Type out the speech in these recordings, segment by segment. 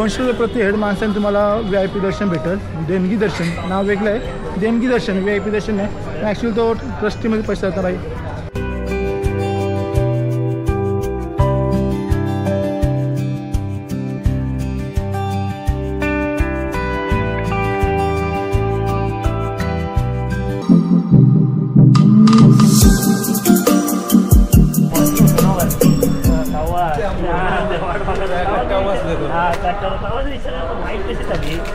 200 प्रति हेड माणसाने तुम्हाला VIP दर्शन भेटेल. देणगी दर्शन नाव वेगळं आहे, देणगी दर्शन VIP दर्शन नाही. ॲक्च्युली तो ट्रस्टीमध्ये पैसा जाता बाई.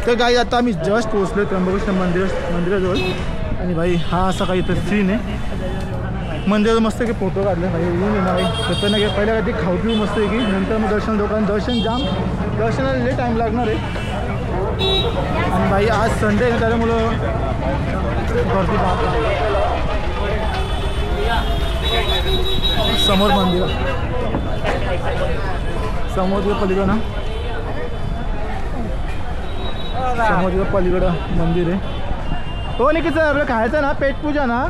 तर गाई आता आम्ही जस्ट पोहोचलो त्र्यंबकेश्वर मंदिराजवळ. आणि भाई हा असा काही इथं सीन आहे. मंदिरात मस्त की फोटो काढले भाई. येऊन येणार भाई तर नाही पहिल्या कधी खाऊ पिऊ मस्त आहे की नंतर मग दर्शन लोकांना दर्शन जाम दर्शनाला लई टाईम लागणार आहे. आणि भाई आज संडे आहे त्याच्यामुळं गर्दी पाहत समोर मंदिर समोर पलीकडं ना समोर पलीकडं मंदिर आहे. हो नाही की सर आपलं खायचं ना पेटपूजा ना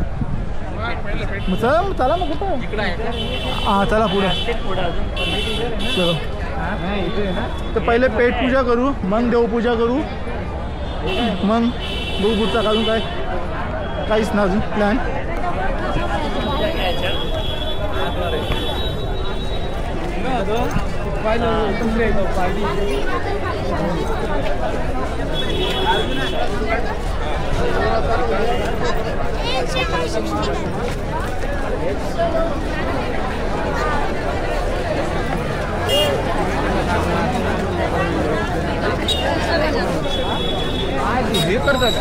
चला चला मग कुठं हां चला पुढं चलो. तर पहिले पेटपूजा करू मग देवपूजा करू मग बघू पुढचा काढून काय काहीच ना अजून प्लॅन. हे करतात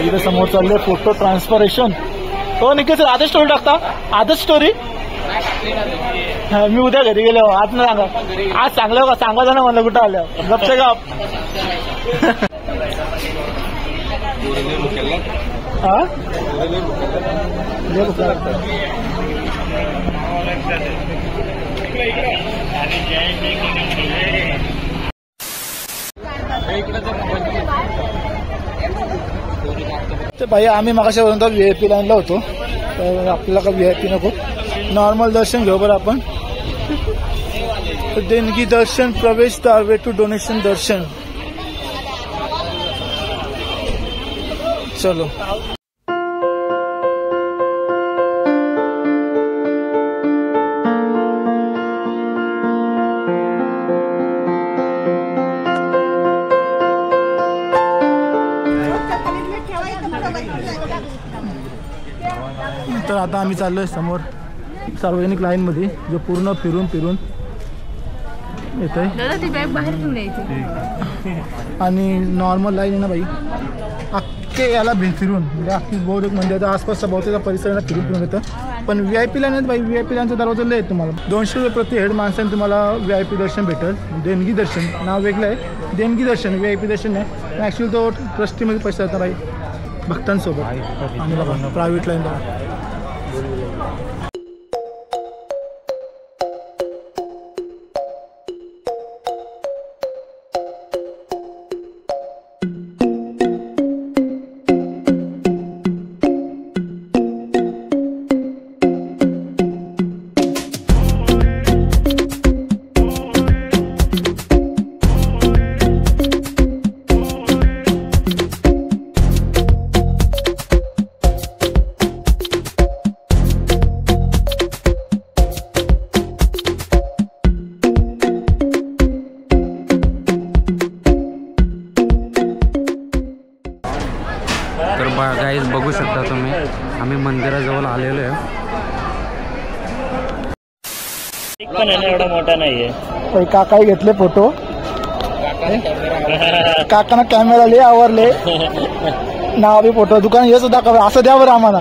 इथं समोर चाललंय फोटो ट्रान्सफरेशन. हो निघते सर आजच स्टोरी टाकता आजच स्टोरी. मी उद्या घरी गेलो आज ना सांगा आज सांगलं का सांगा ना मला कुठं आलं गपचे गप. हा तर भाई आम्ही मगाशापर्यंत VIP लाईनला होतो. तर आपल्याला का VIP नको नॉर्मल दर्शन घेऊ बरं आपण. देणगी दर्शन प्रवेशद्वार वे टू डोनेशन दर्शन. चलो तर आता आम्ही चाललोय समोर सार्वजनिक लाईन मध्ये जो पूर्ण फिरून फिरून येत आहे. आणि नॉर्मल लाईन आहे ना भाई अख्खे याला फिरून म्हणजे अख्खी बहुतेक मंदिराच्या आसपासचा बहुतेक परिसराला फिरून फिरून येतं. पण VIP लाईन आहेत भाई VIP लाईनचा दरवाजा लय तुम्हाला 200 प्रति हेड माणसाने तुम्हाला VIP दर्शन भेटेल. देणगी दर्शन नाव वेगळं आहे, देणगी दर्शन VIP दर्शन नाही. ॲक्च्युली तो ट्रस्टीमध्ये पैसा जाता भाई भक्तांसोबत. आणि बघा प्रायव्हेट लाईन बघा. गाईज बघू शकता तुम्ही आम्ही मंदिराजवळ आलेलो आहे. पण एवढा मोठा नाहीये. काकाही घेतले फोटो काकांना कॅमेरा लय आवरले नाव बी फोटो दुकान हे सुद्धा दाखव असं द्या बरं आम्हाला.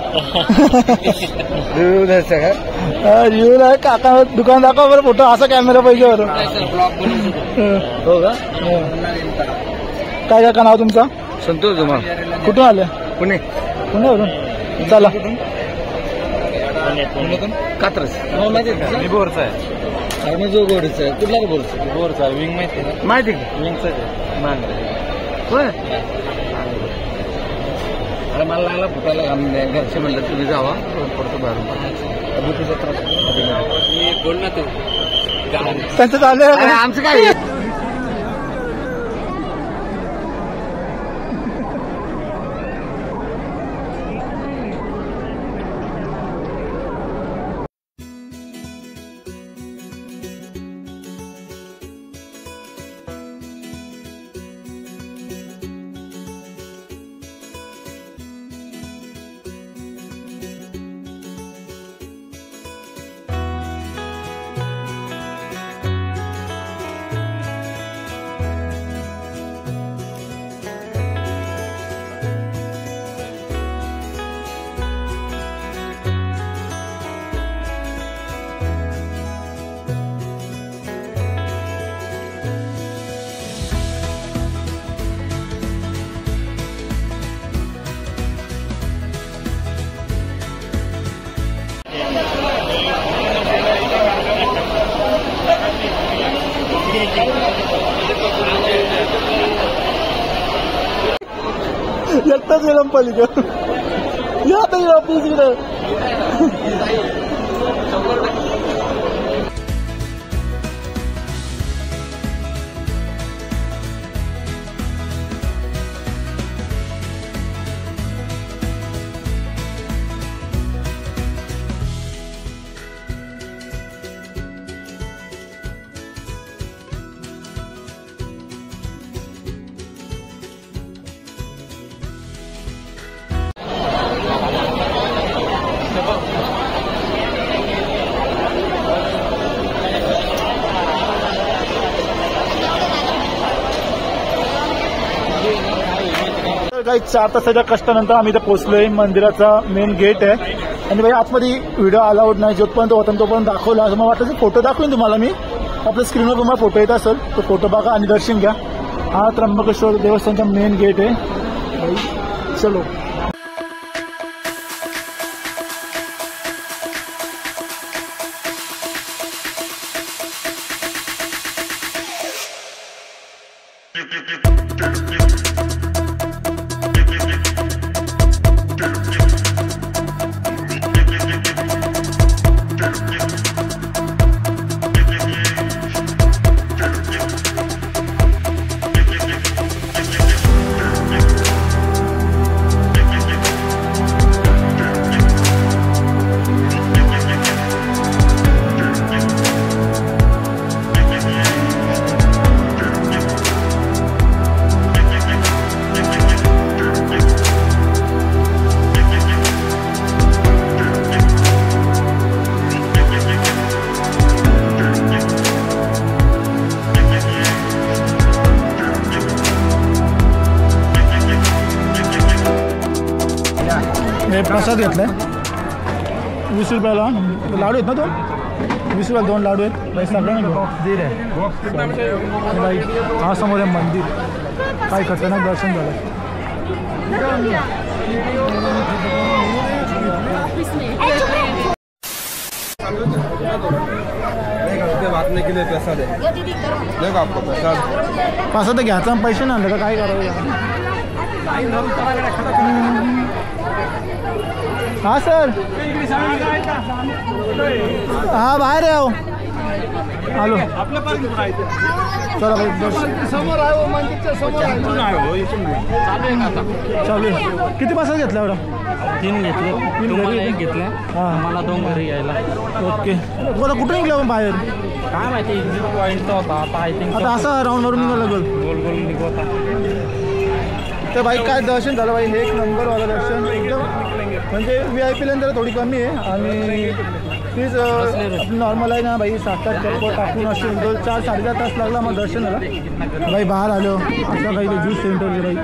रिव्ह्यू नाही काका दुकान दाखव बरं फोटो असा कॅमेरा पाहिजे बरं. हो का काय काका नाव तुमचं? संतोष धुमाळ. कुठून आले? पुणे. पुण्यावरून. चला. कात्रज. मी बोरचा आहे. मी जो गोडीचा आहे. कुठला बोरचा? बोरचा विंग माहिती आहे? माहिती का? विंगचा आहे. होय. अरे मला लागला फुटायला घरचे म्हणलं तुम्ही जावा पडतो बाहेर. बोल ना तू. त्यांचं चालू आहे. आमचं काय? एकटाच गेला पलीकडे. या आता ऑफिस इकडे. काही 4 तासाच्या कष्टानंतर आम्ही इथे पोहोचलोय. मंदिराचा मेन गेट आहे आणि भाई आतमध्ये व्हिडिओ अलाउड नाही. जोपर्यंत होता तोपर्यंत दाखवला. मग वाटतं फोटो दाखवेन तुम्हाला मी. आपल्या स्क्रीनवर तुम्हाला फोटो येत असेल तो फोटो बघा आणि दर्शन घ्या. हा त्र्यंबकेश्वर देवस्थानचा मेन गेट आहे. चलो. प्रसाद घेतलाय 20 रुपयाला. लाडू आहेत ना तो? 20 रुपयाला 2 लाडू आहेत. बाई सगळं नाही बाई. हा समोर आहे मंदिर. काय खतरनाक दर्शन झालं. प्रसाद घ्यायचा पैसे नाही आणलं का? काय करावं? हाँ सर. हाँ बाहेर आहे. हॅलो. चला भाई समोर आहे. मंदिरच्या समोर चालू आहे. किती पास घेतला एवढा? 3 घेतले. 3 घेतले. हां मला 2 घरी यायला. ओके. आता कुठे निघला मग बाहेर? काय माहिती पॉईंटचा होता. आता आय थिंक आता असा राऊंड मारून निघाला गोल गोल गोल निघता. तर भाई काय दर्शन झालं भाई. हे एक नंबरवालं दर्शन. एकदम म्हणजे VIP नंतर थोडी कमी आहे आणि प्लीज नॉर्मल आहे ना भाई. 7-8 चप्पल टाकून असे 4-4.5 तास लागला मग दर्शनाला. भाई बाहेर आलो. आता काही ज्यूस सेंटर भाई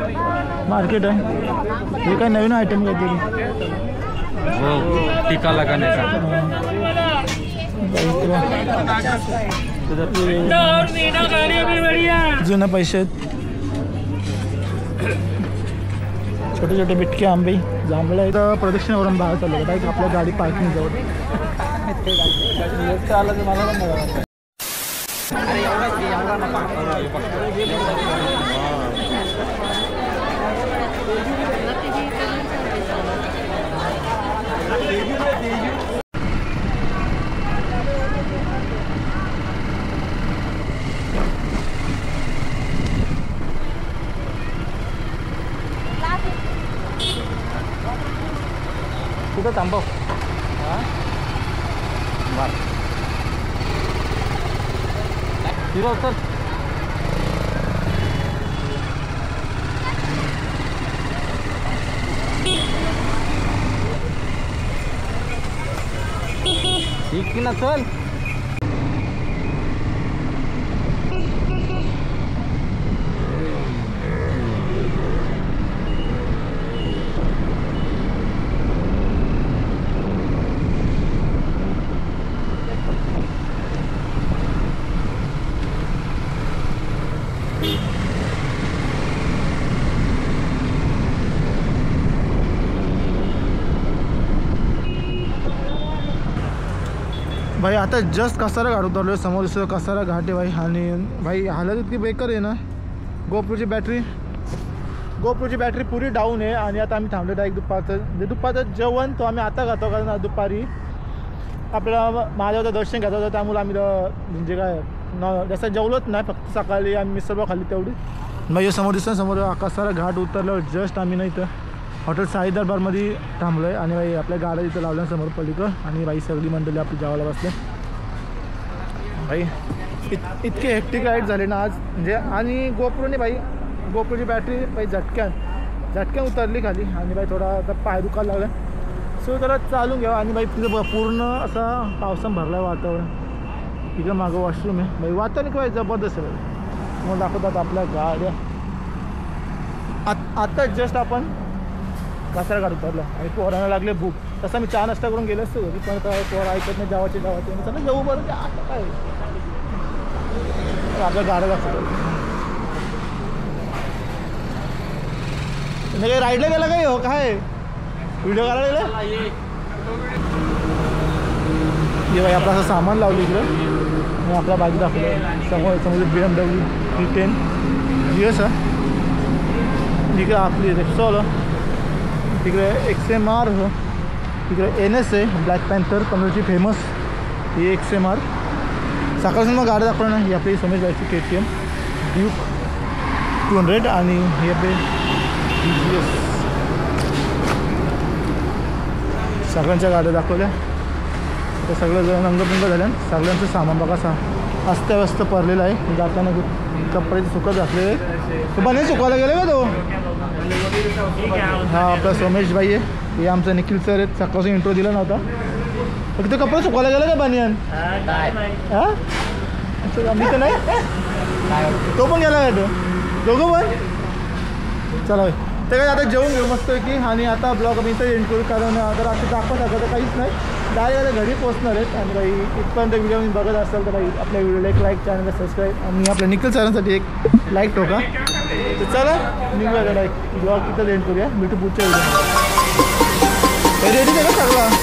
मार्केट आहे. हे काय नवीन आयटम काहीतरी टीका लगाण्याचा. जुने पैसे आहेत. छोटे छोटे बिटके आंबे जांभळे आहेत. प्रदक्षिणावरून बाहेर चाललो डायरेक्ट आपल्या गाडी पार्किंग जवळ. आलं तर मला पण बघा. कुठं थांबव. हिरो सर ठीक की ना चल. भाई आता जस्ट कसारा घाट उतरलो आहे. समोर दिसतो कसारा घाट आहे भाई. आणि भाई हालत इतकी बेकार आहे ना. गोप्रोची बॅटरी पुरी डाऊन आहे. आणि आता आम्ही थांबलेलो आहे दुपारचं जेवण तो आम्ही आता खातो. कारण दुपारी आपल्याला महादेवाचं दर्शन घ्यायचं होतं. त्यामुळे आम्ही म्हणजे काय जास्त जेवलोच नाही. फक्त सकाळी आम्ही मिसळ खाल्ली तेवढी. मग हे समोर दिसतं समोर कसारा घाट उतरलो जस्ट आम्ही नाही तर हॉटेल साई दरबारमध्ये थांबलो आहे. आणि बाई आपल्या गाड्या इथं लावल्या समोर पलीकडं. आणि बाई सगळी मंडळी आपली जेवायला बसले. भाई इतके हेक्टिक राईड झाले ना आज म्हणजे. आणि गोप्रोची बॅटरी बाई झटक्यान उतरली खाली. आणि बाई थोडा आता पाय दुखायला लागला. सो त्याला चालून घ्यावं. आणि बाई तिथं पूर्ण असा पावसानं भरला आहे वातावरण. तिकडं मागं वॉशरूम आहे बाई. वातावरण काय जबरदस्त आहे. मग दाखवतात आपल्या गाड्या. आत्ता जस्ट आपण कसारा घाट उतरला. आणि पोरांना लागले भूक. तसा मी चहा नाश्ता करून गेलो असतो घरी. पण पोरं ऐकत नाही जावाचे चला जाऊ बरं. आता काय आपल्या गाड्या दाखवतो. म्हणजे राईडला गेला काय हो काय व्हिडिओ करायला गेला. हे बाई आपलं असं सामान लावलं इकडं. आणि आपल्या बाजू दाखवलं समोर BMW 310 GS आहे. तिकडे आपली रेक्सॉल. तिकडे XMR हो. तिकडे NS आहे ब्लॅक पॅन्थर कम्युनिटी फेमस. ही XMR सकाळपासून मग गाडी दाखवलं ना. ही आपली समेश बाईची KTM ड्यूक 200. आणि हे आपले GS सगळ्यांच्या गाड्या दाखवल्या. तर सगळं जण रंगबिंग झाल्या. सगळ्यांचं सामान बघा अस्ताव्यस्त पडलेलं आहे. जाताना कपड्याचे सुकत घातलेले. तो बने सुकायला गेले का तो. हा आपला सोमेश भाई आहे. हे आमचं निखिल सर आहेत. सकाळपासून इंट्रो दिला नव्हता. फक्त कपडे सुकायला गेला का बनियान. हां मी तर नाही. तो पण गेला का तो दोघं पण. चला तर काय आता जेवून घेऊ मस्त की. आणि आता ब्लॉग मी इथं एंड करू. कारण आता असं दाखवत तर काहीच नाही. डायरेक्ट घरी पोचणार आहेत. आणि काही इथपर्यंत व्हिडिओ मी बघत असेल तर काही आपल्या व्हिडिओला एक लाईक चॅनलला सबस्क्राईब. आणि आपल्या निखिल सरांसाठी एक लाईक ठोका. तर चला निघूया लाईक ब्लॉग इथं एंड करूया. भेटू पुढच्या व्हिडिओ. रेडी आहे का सगळं.